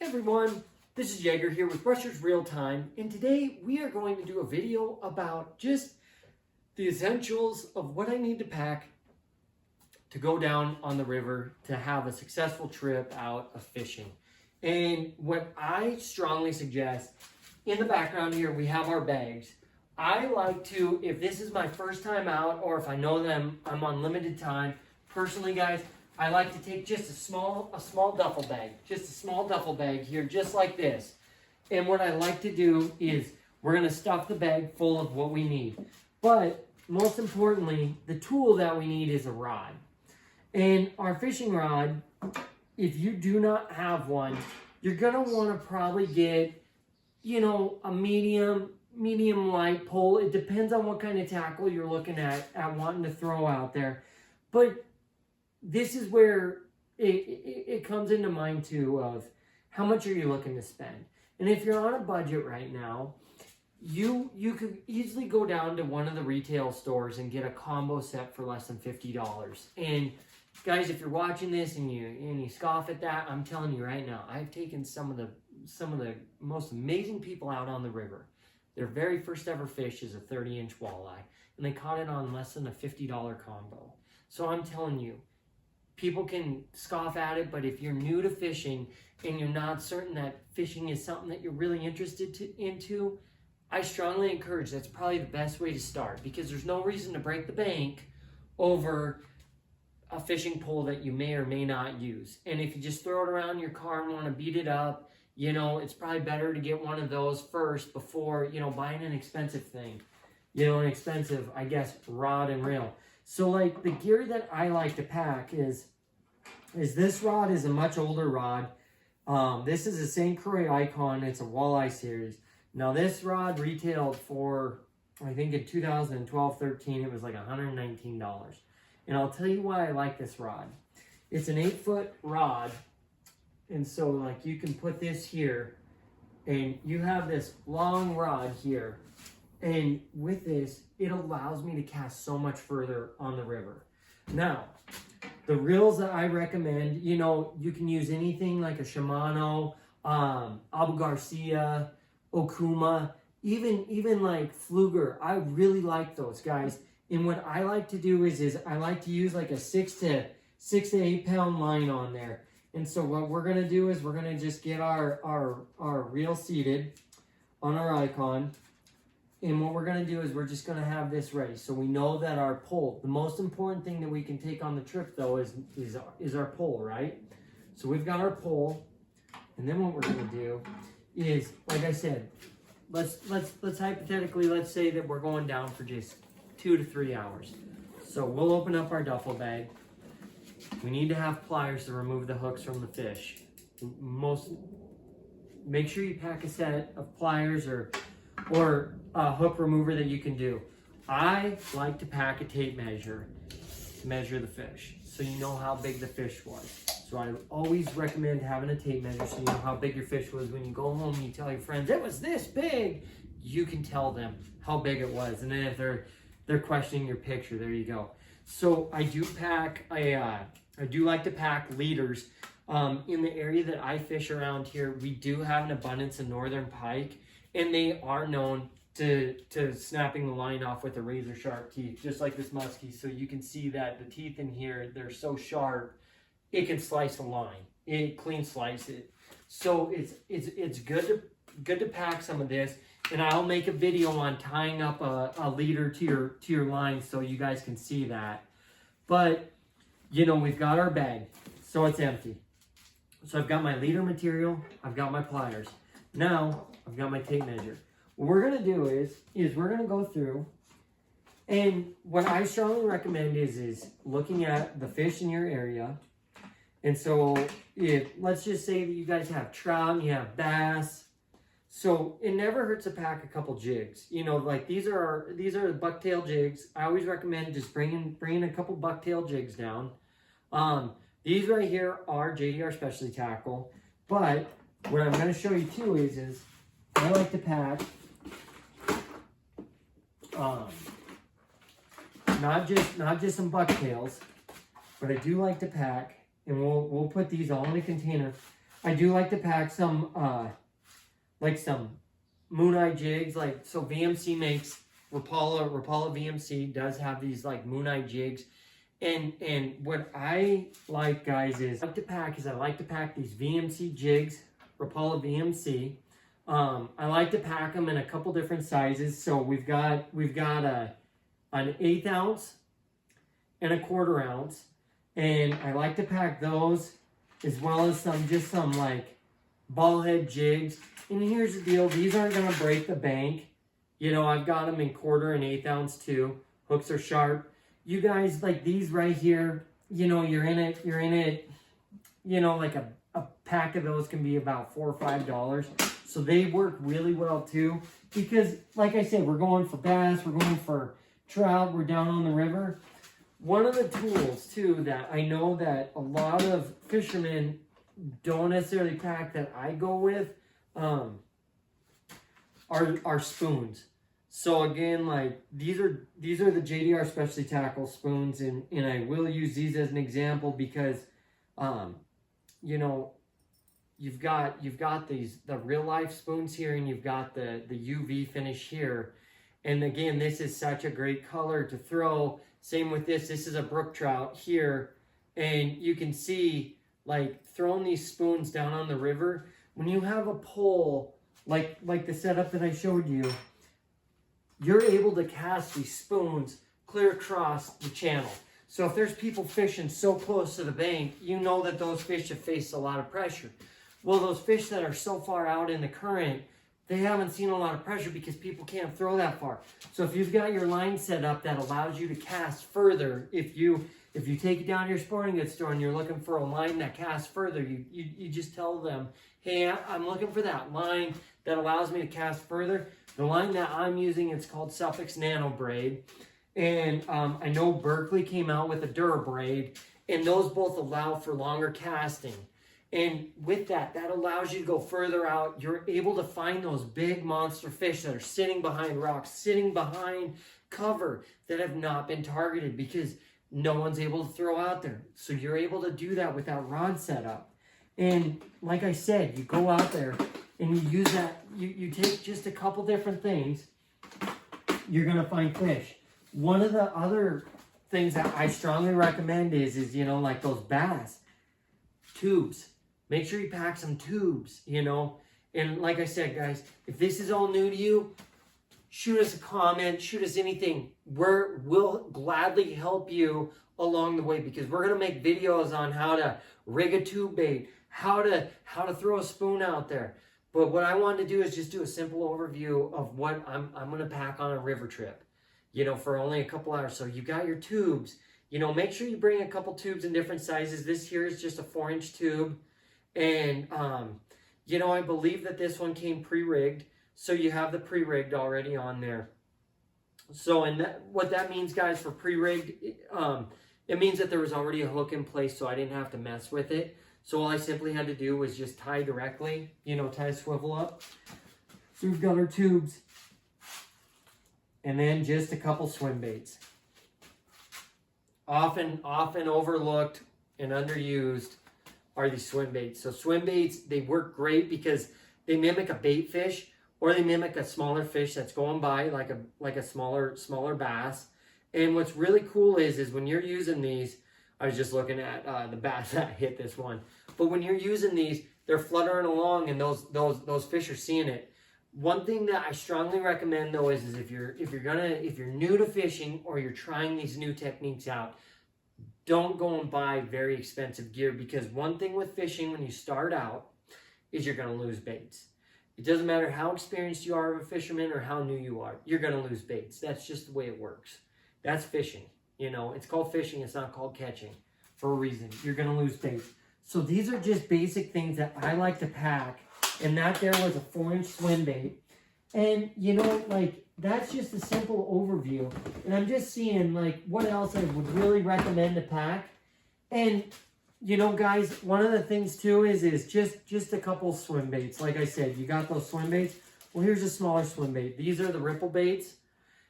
Hey everyone, this is Jaeger here with Brushers Real Time, and today we are going to do a video about just the essentials of what I need to pack to go down on the river to have a successful trip out of fishing. And what I strongly suggest, in the background here we have our bags. I like to, if this is my first time out or if I know that I'm on limited time, personally guys, I like to take just a small duffel bag, just a small duffel bag here, just like this. And what I like to do is we're going to stuff the bag full of what we need. But most importantly, the tool that we need is a rod. And our fishing rod, if you do not have one, you're going to want to probably get, a medium light pole. It depends on what kind of tackle you're looking at wanting to throw out there. But this is where it comes into mind too of how much are you looking to spend. And if you're on a budget right now, you could easily go down to one of the retail stores and get a combo set for less than $50. And guys, if you're watching this and you scoff at that, I'm telling you right now, I've taken some of the most amazing people out on the river. Their very first ever fish is a 30-inch walleye, and they caught it on less than a $50 combo. So I'm telling you, people can scoff at it, but if you're new to fishing and you're not certain that fishing is something that you're really interested into, I strongly encourage that's probably the best way to start, because there's no reason to break the bank over a fishing pole that you may or may not use. And if you just throw it around your car and want to beat it up, it's probably better to get one of those first before, buying an expensive thing, an expensive, I guess, rod and reel. So like the gear that I like to pack is this rod is a much older rod. This is a St. Croix Icon. It's a walleye series. Now this rod retailed for, I think in 2012-13, it was like $119. And I'll tell you why I like this rod. It's an 8-foot rod. And so like you can put this here and you have this long rod here. And with this, it allows me to cast so much further on the river. Now, the reels that I recommend, you can use anything like a Shimano, Abu Garcia, Okuma, even like Pflueger. I really like those guys. And what I like to do is I like to use like a 6 to 8 pound line on there. And so what we're gonna do is we're gonna just get our reel seated on our Icon. And what we're going to do is we're just going to have this ready. So we know that our pole, the most important thing that we can take on the trip though is our pole, right? So we've got our pole. And then what we're going to do is, like I said, let's hypothetically, let's say that we're going down for just 2 to 3 hours. So we'll open up our duffel bag. We need to have pliers to remove the hooks from the fish. Make sure you pack a set of pliers or a hook remover that you can do. I like to pack a tape measure to measure the fish so you know how big the fish was. So I always recommend having a tape measure so you know how big your fish was. When you go home and you tell your friends, it was this big, you can tell them how big it was. And then if they're questioning your picture, there you go. So I do like to pack leaders. In the area that I fish around here, we do have an abundance of northern pike, and they are known to snapping the line off with a razor sharp teeth, just like this muskie. So you can see that the teeth in here, they're so sharp, it can slice a line. It clean slice it. So it's good to pack some of this, and I'll make a video on tying up a leader to your line so you guys can see that. But we've got our bag, so it's empty. So I've got my leader material, I've got my pliers. Now I've got my tape measure. What we're going to do is we're going to go through, and what I strongly recommend is looking at the fish in your area. And so let's just say that you guys have trout and you have bass. So it never hurts to pack a couple jigs. Like these are the bucktail jigs. I always recommend just bringing a couple bucktail jigs down. These right here are JDR Specialty Tackle. But what I'm going to show you too is I like to pack not just some bucktails, but I do like to pack, and we'll put these all in a container. I do like to pack some, like some Moon Eye jigs. Like, so VMC makes, Rapala VMC does have these like Moon Eye jigs. And what I like, guys, is I like to pack these VMC jigs, Rapala VMC. I like to pack them in a couple different sizes. So we've got an 1/8 ounce and a 1/4 ounce, and I like to pack those as well as some like ball head jigs. And here's the deal: these aren't gonna break the bank. You know, I've got them in 1/4 and 1/8 ounce too. Hooks are sharp. You guys, like these right here, you know, you're in it. You know, like a pack of those can be about $4 or $5. So they work really well too, because like I said, we're going for bass, we're going for trout, we're down on the river. One of the tools too that I know that a lot of fishermen don't necessarily pack that I go with are spoons. So again, like these are the JDR Specialty Tackle spoons, and I will use these as an example because you know, you've got the real life spoons here, and you've got the UV finish here. And again, this is such a great color to throw. Same with this. This is a brook trout here, and you can see like throwing these spoons down on the river. When you have a pole like the setup that I showed you, you're able to cast these spoons clear across the channel. So if there's people fishing so close to the bank, you know that those fish have faced a lot of pressure. Well, those fish that are so far out in the current, they haven't seen a lot of pressure because people can't throw that far. So if you've got your line set up that allows you to cast further, if you take it down to your sporting goods store and you're looking for a line that casts further, you just tell them, hey, I'm looking for that line that allows me to cast further. The line that I'm using, it's called Suffix Nano Braid. And I know Berkley came out with a DuraBraid, and those both allow for longer casting. And with that allows you to go further out. You're able to find those big monster fish that are sitting behind rocks, sitting behind cover that have not been targeted because no one's able to throw out there. So you're able to do that with that rod setup. And like I said, you go out there and you use that, you take just a couple different things, you're gonna find fish. One of the other things that I strongly recommend is you know, like those bass tubes. Make sure you pack some tubes, you know. And like I said, guys, if this is all new to you, shoot us a comment, shoot us anything. We'll gladly help you along the way, because we're gonna make videos on how to rig a tube bait, how to throw a spoon out there. But what I wanted to do is just do a simple overview of what I'm gonna pack on a river trip, you know, for only a couple hours. So you got your tubes, you know, make sure you bring a couple tubes in different sizes. This here is just a 4-inch tube. And, you know, I believe that this one came pre-rigged. So you have the pre-rigged already on there. So, and what that means, guys, for pre-rigged, it means that there was already a hook in place, so I didn't have to mess with it. So all I simply had to do was just tie directly, you know, tie a swivel up. So we've got our tubes. And then just a couple swim baits. Often overlooked and underused are these swim baits. So swim baits, they work great because they mimic a bait fish, or they mimic a smaller fish that's going by, like a smaller bass. And what's really cool is when you're using these, I was just looking at the bass that hit this one. But when you're using these, they're fluttering along, and those fish are seeing it. One thing that I strongly recommend though is if you're new to fishing, or you're trying these new techniques out, don't go and buy very expensive gear, because one thing with fishing when you start out is you're going to lose baits. It doesn't matter how experienced you are of a fisherman or how new you are, you're going to lose baits. That's just the way it works. That's fishing. You know, it's called fishing, it's not called catching, for a reason. You're going to lose baits. So these are just basic things that I like to pack. And that there was a 4-inch swim bait. And, you know, like, that's just a simple overview. And I'm just seeing, like, what else I would really recommend to pack. And, you know, guys, one of the things, too, is just a couple swim baits. Like I said, you got those swim baits. Well, here's a smaller swim bait. These are the ripple baits.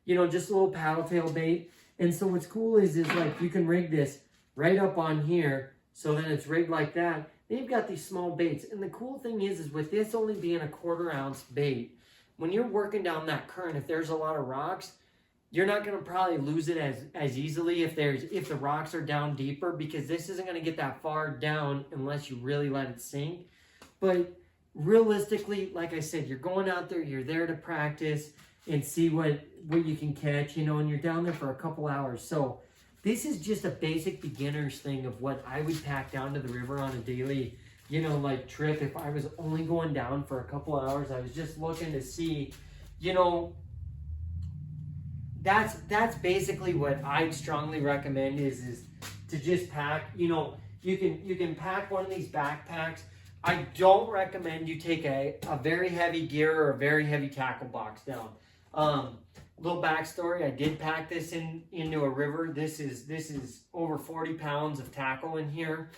You know, just a little paddle tail bait. And so what's cool is like, you can rig this right up on here. So then it's rigged like that. They've got these small baits. And the cool thing is with this only being a 1/4 ounce bait, when you're working down that current, if there's a lot of rocks, you're not going to probably lose it as easily if the rocks are down deeper, because this isn't going to get that far down unless you really let it sink. But realistically, like I said, you're going out there, you're there to practice and see what you can catch, you know, and you're down there for a couple hours. So this is just a basic beginner's thing of what I would pack down to the river on a daily, you know, like trip. If I was only going down for a couple hours, I was just looking to see, you know, that's basically what I'd strongly recommend is to just pack. You know, you can pack one of these backpacks. I don't recommend you take a very heavy gear or a very heavy tackle box down. Little backstory, I did pack this into a river. This is over 40 pounds of tackle in here.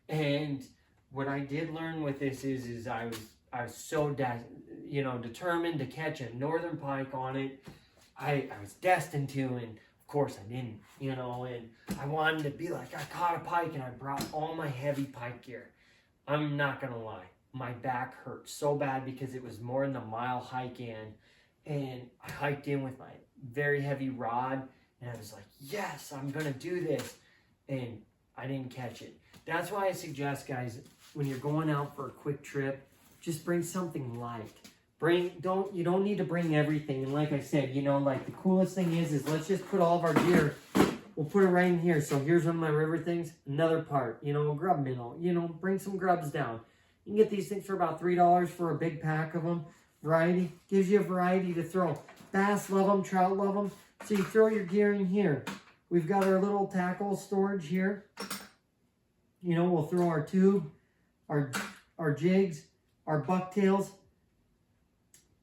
And what I did learn with this is I was so determined to catch a northern pike on it. I was destined to, and of course I didn't, you know, and I wanted to be like, I caught a pike, and I brought all my heavy pike gear. I'm not gonna lie, my back hurt so bad because it was more than a mile hike in, and I hiked in with my very heavy rod, and I was like, yes, I'm gonna do this, and I didn't catch it. That's why I suggest, guys, when you're going out for a quick trip, just bring something light. You don't need to bring everything. And like I said, you know, like the coolest thing is let's just put all of our gear, we'll put it right in here. So here's one of my river things, another part, you know, a grub minnow, you know, bring some grubs down. You can get these things for about $3 for a big pack of them. Variety, gives you a variety to throw. Bass love them, trout love them. So you throw your gear in here. We've got our little tackle storage here. You know, we'll throw our tube, our jigs, our bucktails,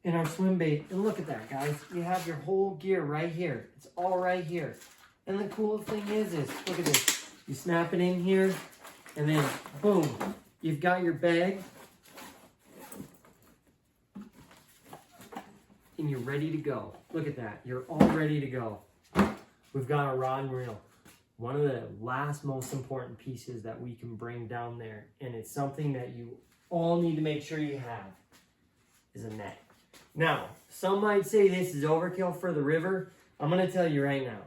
and our swim bait. And look at that, guys. You have your whole gear right here. It's all right here. And the cool thing is look at this. You snap it in here, and then boom, you've got your bag, and you're ready to go. Look at that. You're all ready to go. We've got a rod and reel. One of the last most important pieces that we can bring down there, and it's something that you all need to make sure you have, is a net. Now, some might say this is overkill for the river. I'm going to tell you right now,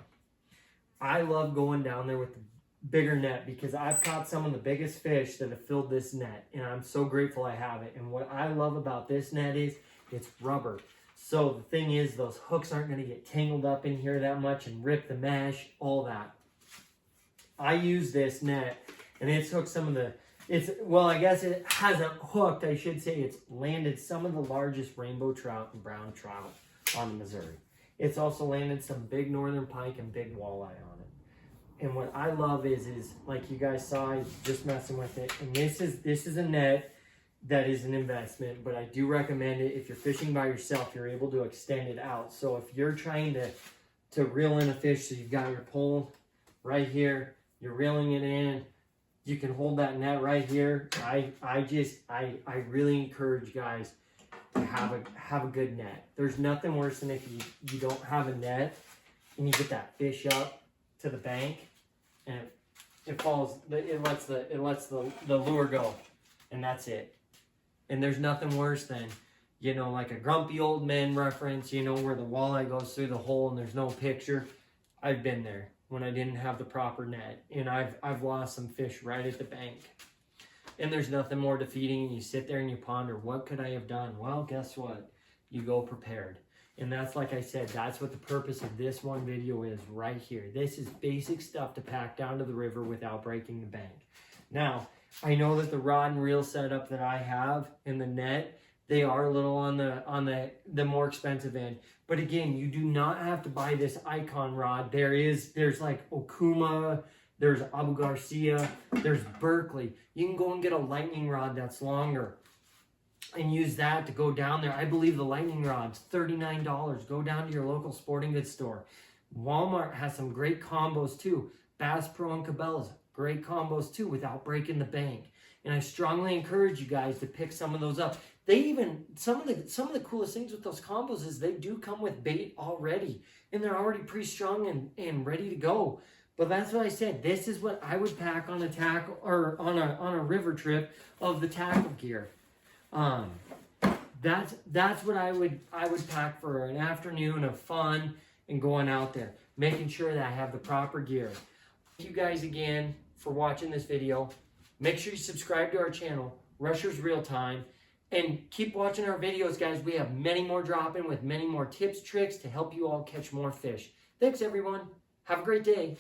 I love going down there with the bigger net because I've caught some of the biggest fish that have filled this net, and I'm so grateful I have it. And what I love about this net is it's rubber. So the thing is, those hooks aren't going to get tangled up in here that much and rip the mesh, all that. I use this net, and it's hooked some of the, I guess it hasn't hooked, I should say. It's landed some of the largest rainbow trout and brown trout on the Missouri. It's also landed some big northern pike and big walleye on it. And what I love is like you guys saw, I was just messing with it. And this is a net that is an investment, but I do recommend it. If you're fishing by yourself, you're able to extend it out. So if you're trying to reel in a fish, so you've got your pole right here, you're reeling it in, you can hold that net right here. I really encourage guys to have a good net. There's nothing worse than if you don't have a net and you get that fish up to the bank and it falls, it lets the lure go, and that's it. And there's nothing worse than, you know, like a Grumpy Old Men reference, you know, where the walleye goes through the hole and there's no picture. I've been there when I didn't have the proper net, and I've lost some fish right at the bank. And there's nothing more defeating, and you sit there and you ponder, what could I have done? Well, guess what? You go prepared. And that's, like I said, that's what the purpose of this one video is right here. This is basic stuff to pack down to the river without breaking the bank. Now, I know that the rod and reel setup that I have in the net, they are a little on the more expensive end. But again, you do not have to buy this Icon rod. There's like Okuma, there's Abu Garcia, there's Berkeley. You can go and get a lightning rod that's longer and use that to go down there. I believe the lightning rod's $39. Go down to your local sporting goods store. Walmart has some great combos too. Bass Pro and Cabela's, great combos too without breaking the bank. And I strongly encourage you guys to pick some of those up. They even, some of the coolest things with those combos is they do come with bait already. And they're already pre-strung and ready to go. But that's what I said. This is what I would pack on a tackle or on a river trip of the tackle gear. That's what I would pack for an afternoon of fun and going out there, making sure that I have the proper gear. Thank you guys again for watching this video. Make sure you subscribe to our channel, Rushers Reel Time, and keep watching our videos, guys. We have many more dropping with many more tips, tricks to help you all catch more fish. Thanks, everyone. Have a great day.